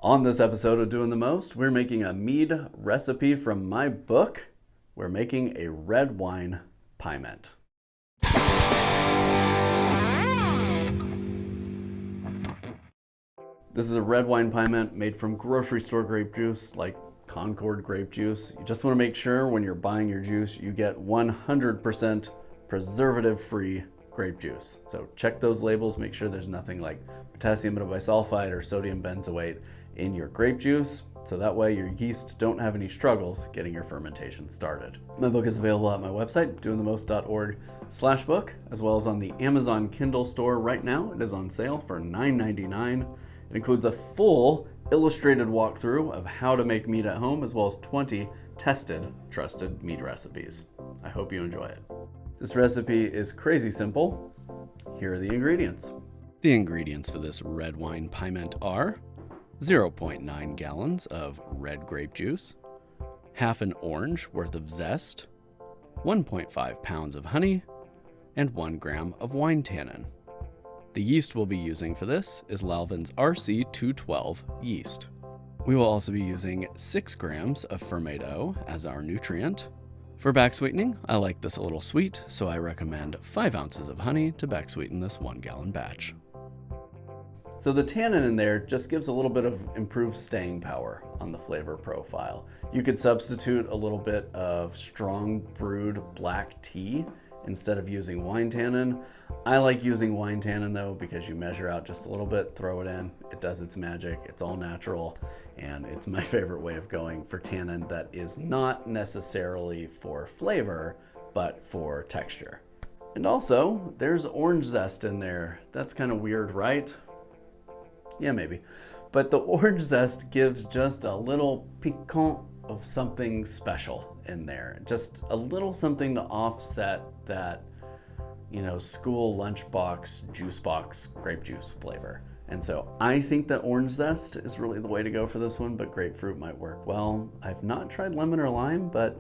On this episode of Doing the Most, we're making a mead recipe from my book. We're making a red wine pyment. This is a red wine pyment made from grocery store grape juice, like Concord grape juice. You just want to make sure when you're buying your juice, you get 100% preservative-free grape juice. So check those labels, make sure there's nothing like potassium bisulfite or sodium benzoate in your grape juice, so that way your yeasts don't have any struggles getting your fermentation started. My book is available at my website, doingthemost.org/book, as well as on the Amazon Kindle store right now. It is on sale for $9.99. It includes a full illustrated walkthrough of how to make mead at home, as well as 20 tested, trusted mead recipes. I hope you enjoy it. This recipe is crazy simple. Here are the ingredients. The ingredients for this red wine pyment are 0.9 gallons of red grape juice, half an orange worth of zest, 1.5 pounds of honey, and 1 gram of wine tannin. The yeast we'll be using for this is Lalvin's RC212 yeast. We will also be using 6 grams of ferment O as our nutrient. For back sweetening, I like this a little sweet, so I recommend 5 ounces of honey to back sweeten this 1 gallon batch. So the tannin in there just gives a little bit of improved staying power on the flavor profile. You could substitute a little bit of strong brewed black tea instead of using wine tannin. I like using wine tannin though, because you measure out just a little bit, throw it in, it does its magic, it's all natural, and it's my favorite way of going for tannin that is not necessarily for flavor, but for texture. And also, there's orange zest in there. That's kind of weird, right? Yeah, maybe. But the orange zest gives just a little piquant of something special in there. Just a little something to offset that, school lunchbox, juice box, grape juice flavor. And so I think that orange zest is really the way to go for this one, but grapefruit might work well. I've not tried lemon or lime, but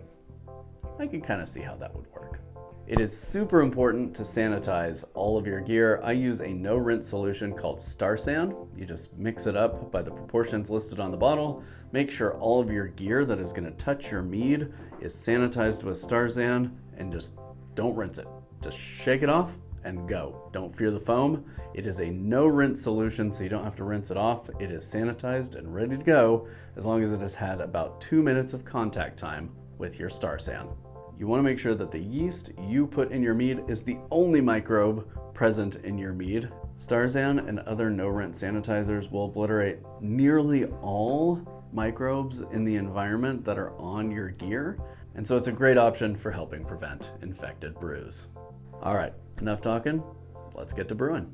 I can kind of see how that would work. It is super important to sanitize all of your gear. I use a no-rinse solution called Starsan. You just mix it up by the proportions listed on the bottle. Make sure all of your gear that is going to touch your mead is sanitized with Starsan, and just don't rinse it. Just shake it off and go. Don't fear the foam. It is a no-rinse solution, so you don't have to rinse it off. It is sanitized and ready to go as long as it has had about 2 minutes of contact time with your Starsan. You want to make sure that the yeast you put in your mead is the only microbe present in your mead. Starsan and other no-rinse sanitizers will obliterate nearly all microbes in the environment that are on your gear, and so it's a great option for helping prevent infected brews. All right, enough talking. Let's get to brewing.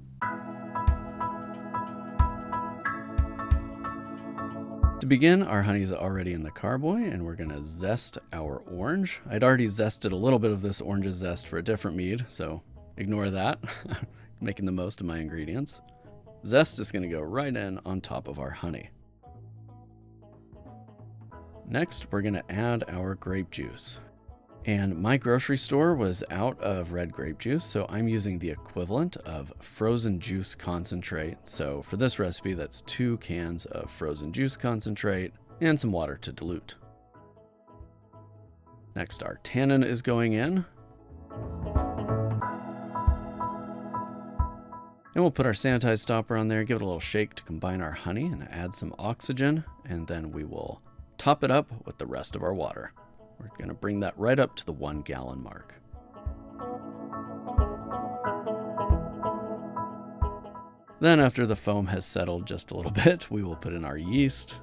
To begin, our honey's already in the carboy, and we're gonna zest our orange. I'd already zested a little bit of this orange zest for a different mead, so ignore that. Making the most of my ingredients. Zest is gonna go right in on top of our honey. Next, we're gonna add our grape juice. And my grocery store was out of red grape juice, so I'm using the equivalent of frozen juice concentrate. So for this recipe, that's 2 cans of frozen juice concentrate and some water to dilute. Next, our tannin is going in. And we'll put our sanitized stopper on there, give it a little shake to combine our honey and add some oxygen, and then we will top it up with the rest of our water. We're going to bring that right up to the 1 gallon mark. Then after the foam has settled just a little bit, we will put in our yeast.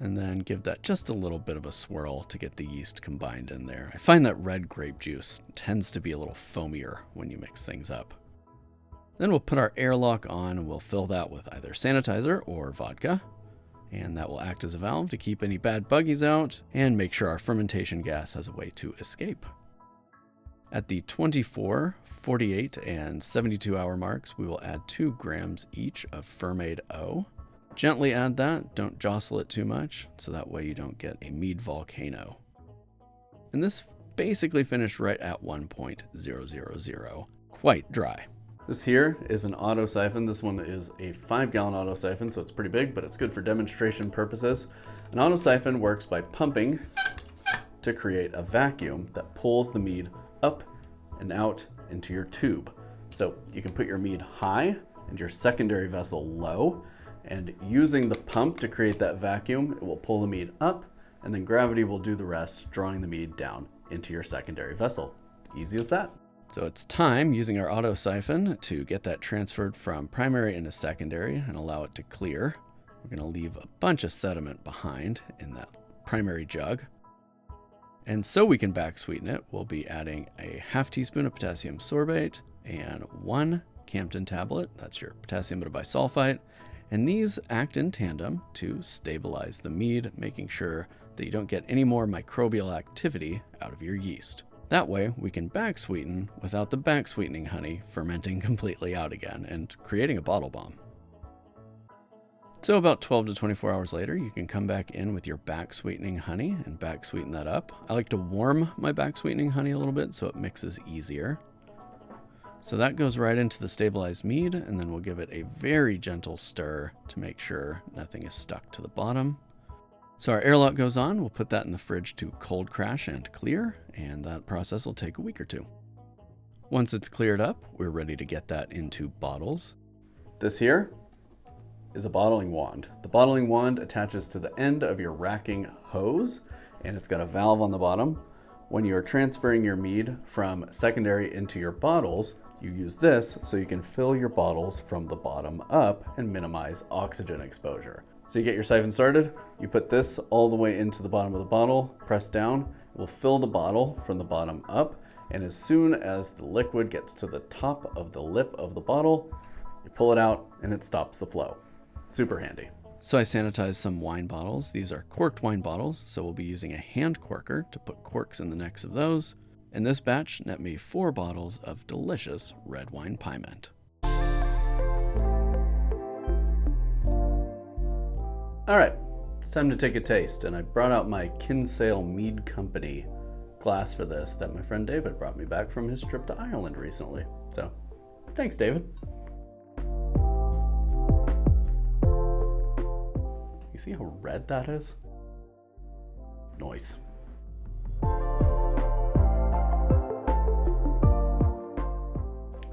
And then give that just a little bit of a swirl to get the yeast combined in there. I find that red grape juice tends to be a little foamier when you mix things up. Then we'll put our airlock on and we'll fill that with either sanitizer or vodka. And that will act as a valve to keep any bad buggies out and make sure our fermentation gas has a way to escape. At the 24, 48, and 72 hour marks, we will add 2 grams each of ferment O. Gently add that, don't jostle it too much, so that way you don't get a mead volcano. And this basically finished right at 1.000, quite dry. This here is an auto siphon. This one is a 5-gallon auto siphon, so it's pretty big, but it's good for demonstration purposes. An auto siphon works by pumping to create a vacuum that pulls the mead up and out into your tube. So you can put your mead high and your secondary vessel low, and using the pump to create that vacuum, it will pull the mead up, and then gravity will do the rest, drawing the mead down into your secondary vessel. Easy as that. So it's time, using our auto siphon, to get that transferred from primary into secondary and allow it to clear. We're going to leave a bunch of sediment behind in that primary jug. And so we can back sweeten it, we'll be adding a half teaspoon of potassium sorbate and 1 Campden tablet, that's your potassium bisulfite. And these act in tandem to stabilize the mead, making sure that you don't get any more microbial activity out of your yeast. That way, we can back sweeten without the back sweetening honey fermenting completely out again and creating a bottle bomb. So about 12 to 24 hours later, you can come back in with your back sweetening honey and back sweeten that up. I like to warm my back sweetening honey a little bit so it mixes easier. So that goes right into the stabilized mead, and then we'll give it a very gentle stir to make sure nothing is stuck to the bottom. So our airlock goes on, we'll put that in the fridge to cold crash and clear, and that process will take a week or two. Once it's cleared up, we're ready to get that into bottles. This here is a bottling wand. The bottling wand attaches to the end of your racking hose, and it's got a valve on the bottom. When you're transferring your mead from secondary into your bottles, you use this so you can fill your bottles from the bottom up and minimize oxygen exposure. So you get your siphon started, you put this all the way into the bottom of the bottle, press down, it will fill the bottle from the bottom up, and as soon as the liquid gets to the top of the lip of the bottle, you pull it out and it stops the flow. Super handy. So I sanitized some wine bottles. These are corked wine bottles, so we'll be using a hand corker to put corks in the necks of those. And this batch net me 4 bottles of delicious red wine pyment. All right, it's time to take a taste, and I brought out my Kinsale Mead Company glass for this that my friend David brought me back from his trip to Ireland recently. So, thanks, David. You see how red that is? Nice.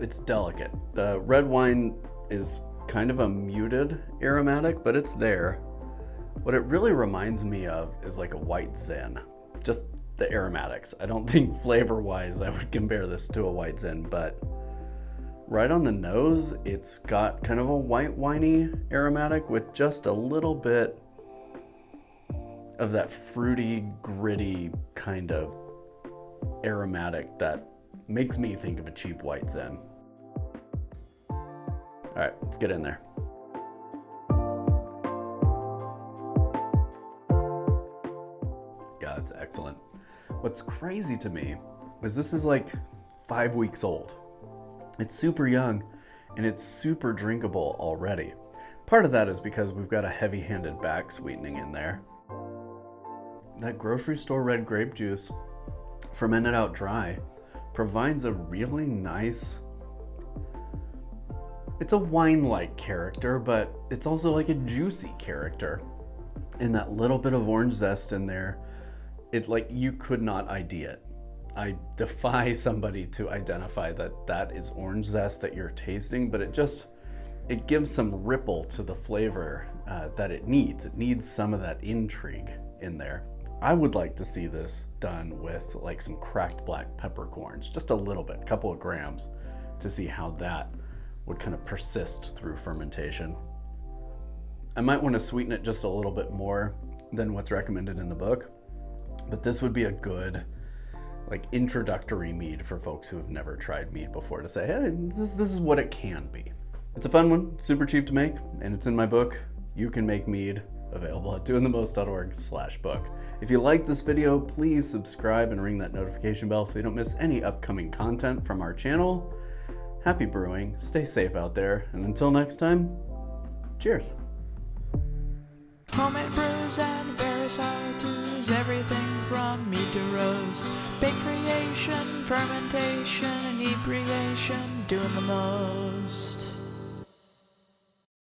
It's delicate. The red wine is kind of a muted aromatic, but it's there. What it really reminds me of is like a white Zin, just the aromatics. I don't think flavor-wise I would compare this to a white Zin, but right on the nose, it's got kind of a white winey aromatic with just a little bit of that fruity, gritty kind of aromatic that makes me think of a cheap white Zin. All right, let's get in there. Yeah, that's excellent. What's crazy to me is this is like 5 weeks old. It's super young and it's super drinkable already. Part of that is because we've got a heavy-handed back sweetening in there. That grocery store red grape juice, fermented out dry, provides a really nice, it's a wine-like character, but it's also like a juicy character. And that little bit of orange zest in there, it like you could not ID it. I defy somebody to identify that that is orange zest that you're tasting, but it gives some ripple to the flavor that it needs. It needs some of that intrigue in there. I would like to see this done with like some cracked black peppercorns, just a little bit, a couple of grams, to see how that would kind of persist through fermentation. I might want to sweeten it just a little bit more than what's recommended in the book, but this would be a good like introductory mead for folks who have never tried mead before, to say, hey, this is what it can be. It's a fun one, super cheap to make, and it's in my book, You Can Make Mead, available at dointhemost.org/book. If you like this video, please subscribe and ring that notification bell so you don't miss any upcoming content from our channel. Happy brewing, stay safe out there, and until next time, cheers. Homemade brews and various how-tos, everything from mead to roast, bake creation, fermentation, inebriation, doing the most.